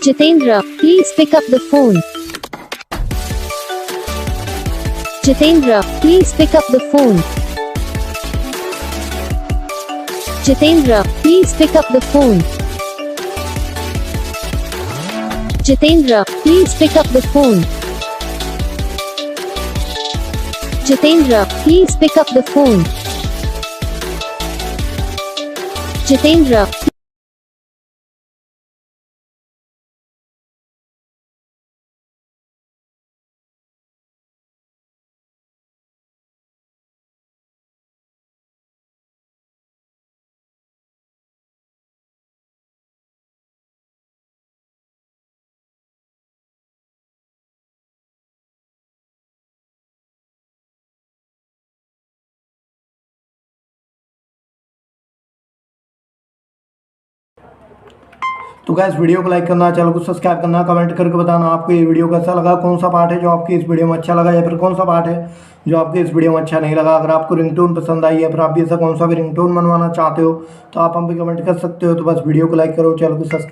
Jitendra, please pick up the phone. Jitendra, please pick up the phone. Jitendra, please pick up the phone. Jitendra, please pick up the phone. Jitendra, please pick up the phone. Jitendra. तो gas video को like करना, channel को subscribe करना, comment करके बताना आपको ये video कैसा लगा, कौन सा पार्ट है जो आपकी इस वीडियो में अच्छा लगा या फिर कौन सा पार्ट है जो आपके इस वीडियो में अच्छा नहीं लगा। अगर आपको रिंगटोन पसंद आई है फिर आप भी ऐसा कौन सा भी रिंगटोन बनवाना चाहते हो तो आप हम भी कमेंट कर सकते हो। तो बस वीडियो को लाइक करो, चैनल को सब्सक्राइब